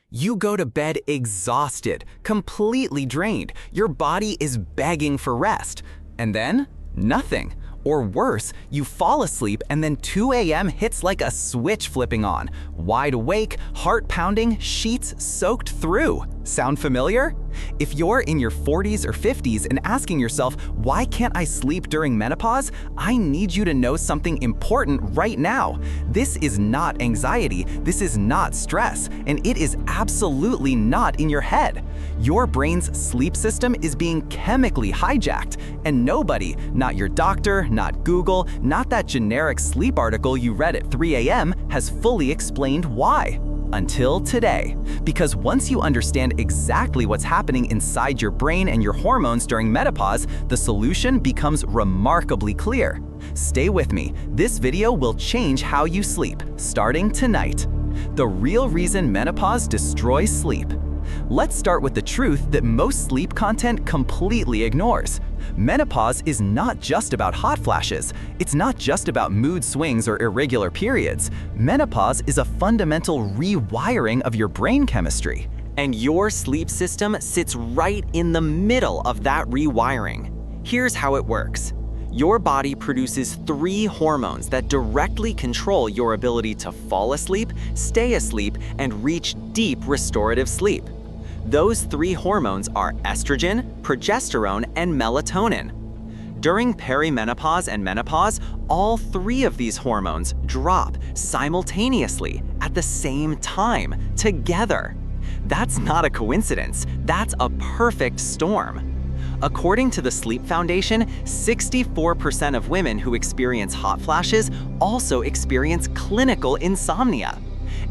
You go to bed exhausted, completely drained. Your body is begging for rest. And then, nothing. Or worse, you fall asleep and then 2 a.m. hits like a switch flipping on. Wide awake, heart pounding, sheets soaked through. Sound familiar? If you're in your 40s or 50s and asking yourself, why can't I sleep during menopause? I need you to know something important right now. This is not anxiety, this is not stress, and it is absolutely not in your head. Your brain's sleep system is being chemically hijacked, and nobody, not your doctor, not Google, not that generic sleep article you read at 3 a.m., has fully explained why. Until today. Because once you understand exactly what's happening inside your brain and your hormones during menopause, the solution becomes remarkably clear. Stay with me. This video will change how you sleep, starting tonight. The real reason menopause destroys sleep. Let's start with the truth that most sleep content completely ignores. Menopause is not just about hot flashes. It's not just about mood swings or irregular periods. Menopause is a fundamental rewiring of your brain chemistry. And your sleep system sits right in the middle of that rewiring. Here's how it works. Your body produces 3 hormones that directly control your ability to fall asleep, stay asleep, and reach deep restorative sleep. Those 3 hormones are estrogen, progesterone, and melatonin. During perimenopause and menopause, all 3 of these hormones drop simultaneously at the same time, together. That's not a coincidence, that's a perfect storm. According to the Sleep Foundation, 64% of women who experience hot flashes also experience clinical insomnia.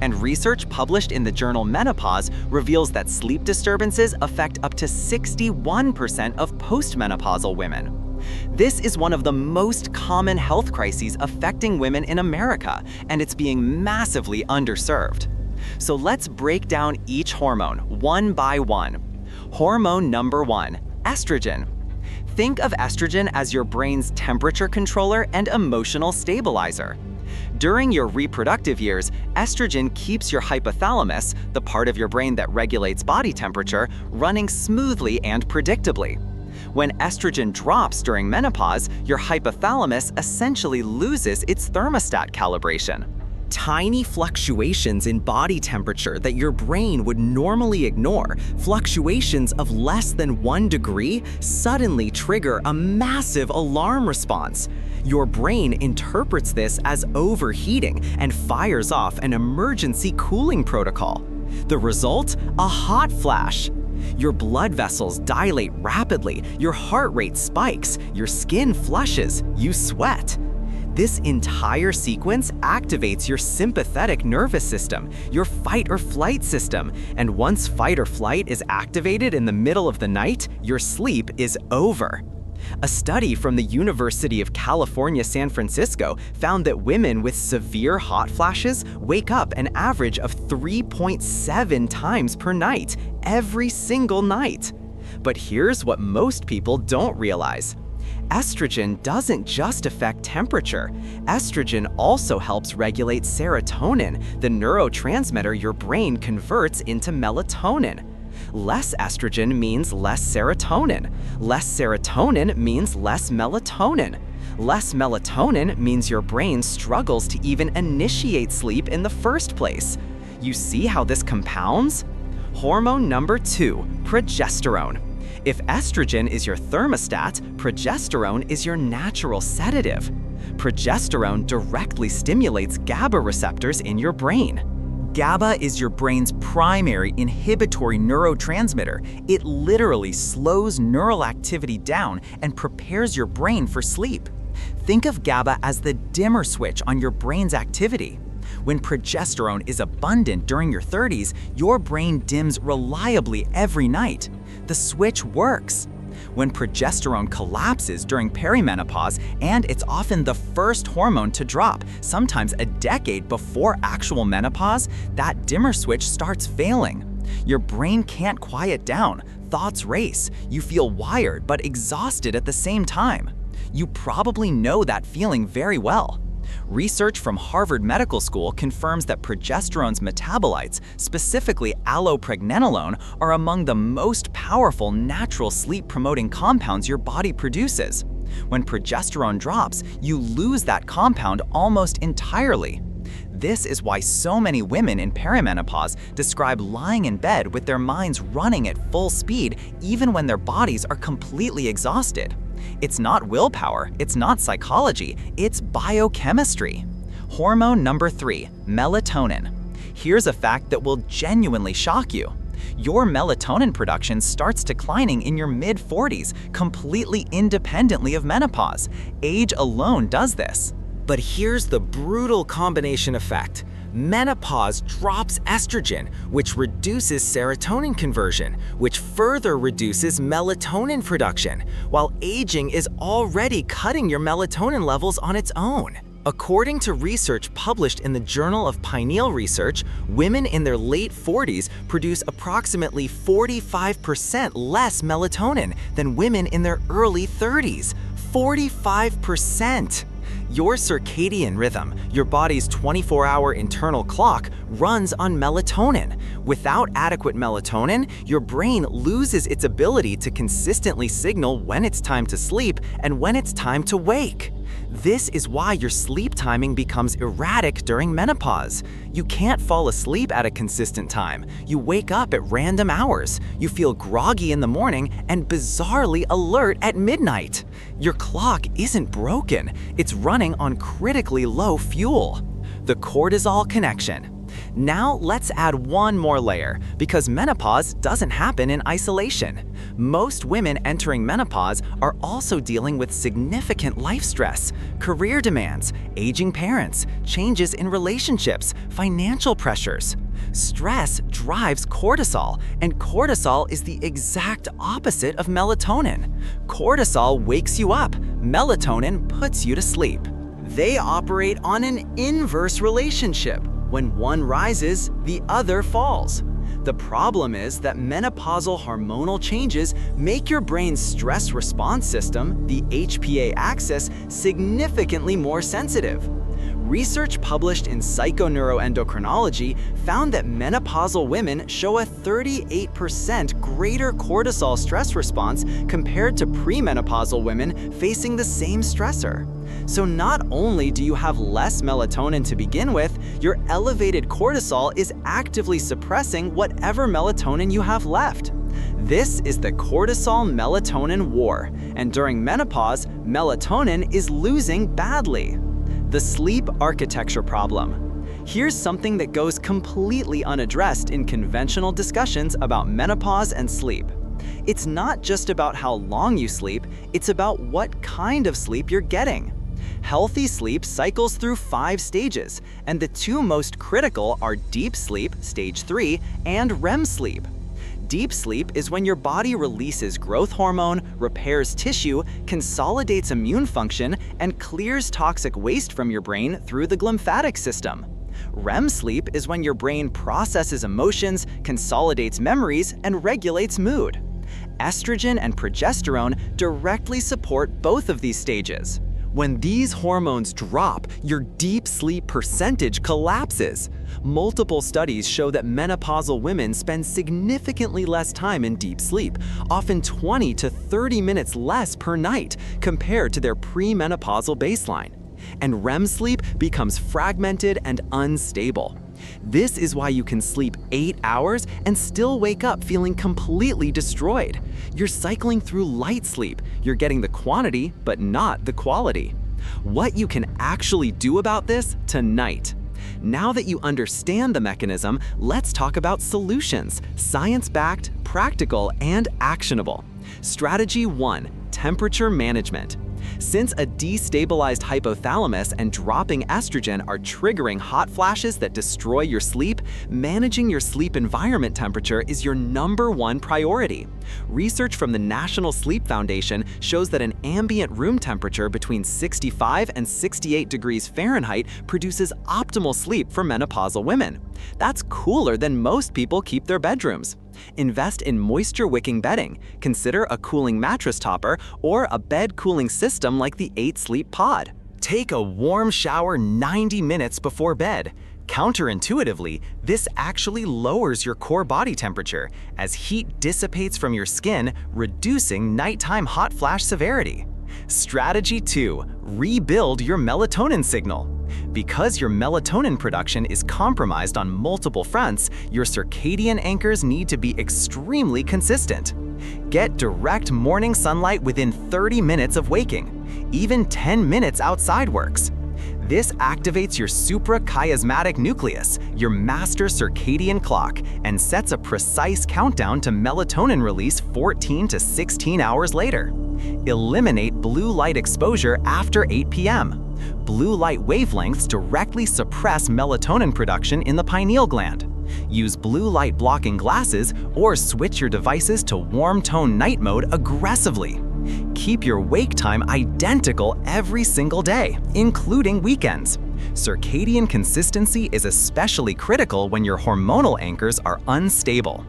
And research published in the journal Menopause reveals that sleep disturbances affect up to 61% of postmenopausal women. This is one of the most common health crises affecting women in America, and it's being massively underserved. So let's break down each hormone one by one. Hormone number 1, estrogen. Think of estrogen as your brain's temperature controller and emotional stabilizer. During your reproductive years, estrogen keeps your hypothalamus, the part of your brain that regulates body temperature, running smoothly and predictably. When estrogen drops during menopause, your hypothalamus essentially loses its thermostat calibration. Tiny fluctuations in body temperature that your brain would normally ignore, fluctuations of less than 1 degree, suddenly trigger a massive alarm response. Your brain interprets this as overheating and fires off an emergency cooling protocol. The result? A hot flash. Your blood vessels dilate rapidly, your heart rate spikes, your skin flushes, you sweat. This entire sequence activates your sympathetic nervous system, your fight or flight system, and once fight or flight is activated in the middle of the night, your sleep is over. A study from the University of California, San Francisco found that women with severe hot flashes wake up an average of 3.7 times per night, every single night. But here's what most people don't realize. Estrogen doesn't just affect temperature. Estrogen also helps regulate serotonin, the neurotransmitter your brain converts into melatonin. Less estrogen means less serotonin. Less serotonin means less melatonin. Less melatonin means your brain struggles to even initiate sleep in the first place. You see how this compounds? Hormone number 2, progesterone. If estrogen is your thermostat, progesterone is your natural sedative. Progesterone directly stimulates GABA receptors in your brain. GABA is your brain's primary inhibitory neurotransmitter. It literally slows neural activity down and prepares your brain for sleep. Think of GABA as the dimmer switch on your brain's activity. When progesterone is abundant during your 30s, your brain dims reliably every night. The switch works. When progesterone collapses during perimenopause, and it's often the first hormone to drop, sometimes a decade before actual menopause, that dimmer switch starts failing. Your brain can't quiet down, thoughts race, you feel wired but exhausted at the same time. You probably know that feeling very well. Research from Harvard Medical School confirms that progesterone's metabolites, specifically allopregnenolone, are among the most powerful natural sleep-promoting compounds your body produces. When progesterone drops, you lose that compound almost entirely. This is why so many women in perimenopause describe lying in bed with their minds running at full speed even when their bodies are completely exhausted. It's not willpower, it's not psychology, it's biochemistry. Hormone number 3, melatonin. Here's a fact that will genuinely shock you. Your melatonin production starts declining in your mid-40s, completely independently of menopause. Age alone does this. But here's the brutal combination effect. Menopause drops estrogen, which reduces serotonin conversion, which further reduces melatonin production, while aging is already cutting your melatonin levels on its own. According to research published in the Journal of Pineal Research, women in their late 40s produce approximately 45% less melatonin than women in their early 30s. 45%! Your circadian rhythm, your body's 24-hour internal clock, runs on melatonin. Without adequate melatonin, your brain loses its ability to consistently signal when it's time to sleep and when it's time to wake. This is why your sleep timing becomes erratic during menopause. You can't fall asleep at a consistent time. You wake up at random hours. You feel groggy in the morning and bizarrely alert at midnight. Your clock isn't broken. It's running on critically low fuel. The Cortisol Connection. Now let's add one more layer, because menopause doesn't happen in isolation. Most women entering menopause are also dealing with significant life stress, career demands, aging parents, changes in relationships, financial pressures. Stress drives cortisol, and cortisol is the exact opposite of melatonin. Cortisol wakes you up, melatonin puts you to sleep. They operate on an inverse relationship. When one rises, the other falls. The problem is that menopausal hormonal changes make your brain's stress response system, the HPA axis, significantly more sensitive. Research published in Psychoneuroendocrinology found that menopausal women show a 38% greater cortisol stress response compared to premenopausal women facing the same stressor. So not only do you have less melatonin to begin with, your elevated cortisol is actively suppressing whatever melatonin you have left. This is the cortisol-melatonin war, and during menopause, melatonin is losing badly. The sleep architecture problem. Here's something that goes completely unaddressed in conventional discussions about menopause and sleep. It's not just about how long you sleep, it's about what kind of sleep you're getting. Healthy sleep cycles through 5 stages, and the 2 most critical are deep sleep, stage 3, and REM sleep. Deep sleep is when your body releases growth hormone, repairs tissue, consolidates immune function, and clears toxic waste from your brain through the glymphatic system. REM sleep is when your brain processes emotions, consolidates memories, and regulates mood. Estrogen and progesterone directly support both of these stages. When these hormones drop, your deep sleep percentage collapses. Multiple studies show that menopausal women spend significantly less time in deep sleep, often 20 to 30 minutes less per night compared to their premenopausal baseline. And REM sleep becomes fragmented and unstable. This is why you can sleep 8 hours and still wake up feeling completely destroyed. You're cycling through light sleep. You're getting the quantity, but not the quality. What you can actually do about this tonight. Now that you understand the mechanism, let's talk about solutions, science-backed, practical, and actionable. Strategy 1, temperature management. Since a destabilized hypothalamus and dropping estrogen are triggering hot flashes that destroy your sleep, managing your sleep environment temperature is your #1 priority. Research from the National Sleep Foundation shows that an ambient room temperature between 65 and 68 degrees Fahrenheit produces optimal sleep for menopausal women. That's cooler than most people keep their bedrooms. Invest in moisture-wicking bedding. Consider a cooling mattress topper or a bed cooling system like the 8 Sleep Pod. Take a warm shower 90 minutes before bed. Counterintuitively, this actually lowers your core body temperature as heat dissipates from your skin, reducing nighttime hot flash severity. Strategy 2. Rebuild your melatonin signal. Because your melatonin production is compromised on multiple fronts, your circadian anchors need to be extremely consistent. Get direct morning sunlight within 30 minutes of waking. Even 10 minutes outside works. This activates your suprachiasmatic nucleus, your master circadian clock, and sets a precise countdown to melatonin release 14 to 16 hours later. Eliminate blue light exposure after 8 p.m. Blue light wavelengths directly suppress melatonin production in the pineal gland. Use blue light blocking glasses or switch your devices to warm tone night mode aggressively. Keep your wake time identical every single day, including weekends. Circadian consistency is especially critical when your hormonal anchors are unstable.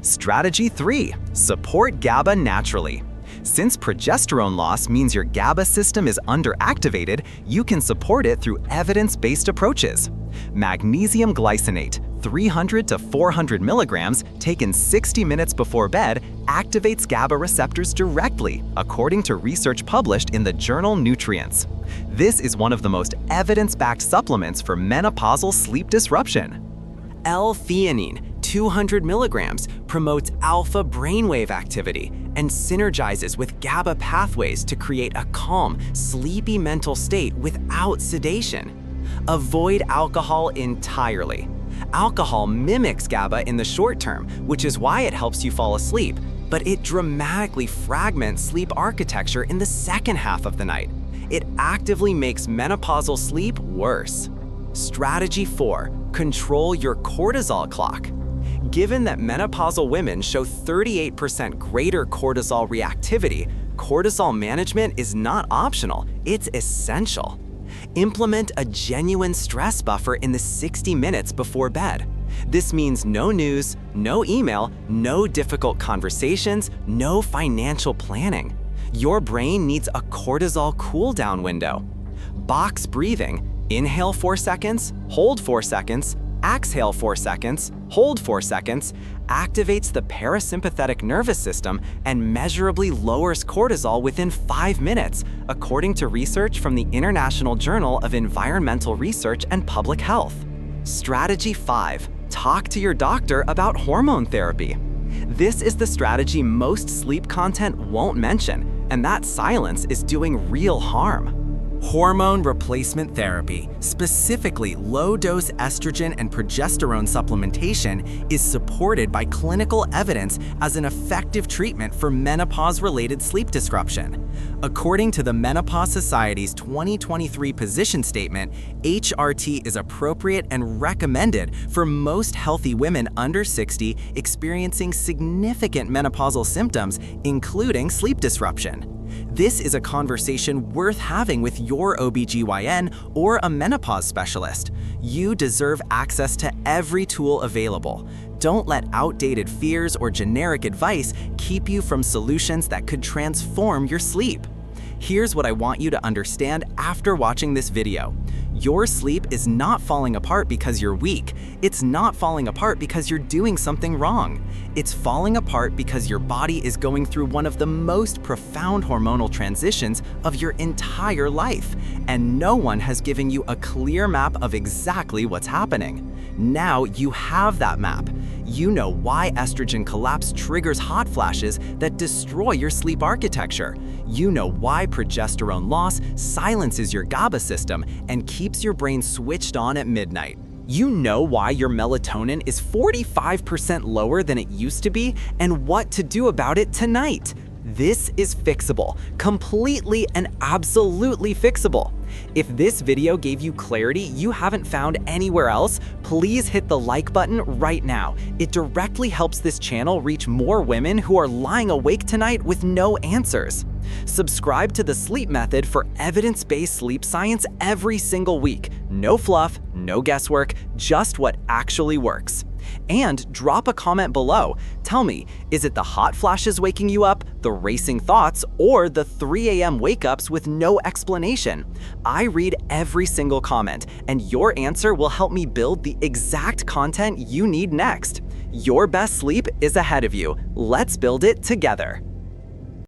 Strategy 3. Support GABA naturally. Since progesterone loss means your GABA system is underactivated, you can support it through evidence-based approaches. Magnesium glycinate, 300 to 400 milligrams, taken 60 minutes before bed, activates GABA receptors directly, according to research published in the journal Nutrients. This is one of the most evidence-backed supplements for menopausal sleep disruption. L-theanine, 200 milligrams, promotes alpha brainwave activity and synergizes with GABA pathways to create a calm, sleepy mental state without sedation. Avoid alcohol entirely. Alcohol mimics GABA in the short term, which is why it helps you fall asleep, but it dramatically fragments sleep architecture in the second half of the night. It actively makes menopausal sleep worse. Strategy 4. Control your cortisol clock. Given that menopausal women show 38% greater cortisol reactivity, cortisol management is not optional, it's essential. Implement a genuine stress buffer in the 60 minutes before bed. This means no news, no email, no difficult conversations, no financial planning. Your brain needs a cortisol cool-down window. Box breathing. Inhale 4 seconds, hold 4 seconds, exhale 4 seconds, hold 4 seconds, activates the parasympathetic nervous system and measurably lowers cortisol within 5 minutes, according to research from the International Journal of Environmental Research and Public Health. Strategy 5. Talk to your doctor about hormone therapy. This is the strategy most sleep content won't mention, and that silence is doing real harm. Hormone replacement therapy, specifically low-dose estrogen and progesterone supplementation, is supported by clinical evidence as an effective treatment for menopause-related sleep disruption. According to the Menopause Society's 2023 position statement, HRT is appropriate and recommended for most healthy women under 60 experiencing significant menopausal symptoms, including sleep disruption. This is a conversation worth having with your OBGYN or a menopause specialist. You deserve access to every tool available. Don't let outdated fears or generic advice keep you from solutions that could transform your sleep. Here's what I want you to understand after watching this video. Your sleep is not falling apart because you're weak. It's not falling apart because you're doing something wrong. It's falling apart because your body is going through one of the most profound hormonal transitions of your entire life, and no one has given you a clear map of exactly what's happening. Now you have that map. You know why estrogen collapse triggers hot flashes that destroy your sleep architecture. You know why progesterone loss silences your GABA system and keeps your brain switched on at midnight. You know why your melatonin is 45% lower than it used to be and what to do about it tonight. This is fixable, completely and absolutely fixable. If this video gave you clarity you haven't found anywhere else, please hit the like button right now. It directly helps this channel reach more women who are lying awake tonight with no answers. Subscribe to The Sleep Method for evidence-based sleep science every single week. No fluff, no guesswork, just what actually works. And drop a comment below. Tell me, is it the hot flashes waking you up, the racing thoughts, or the 3 a.m. wake-ups with no explanation? I read every single comment, and your answer will help me build the exact content you need next. Your best sleep is ahead of you. Let's build it together.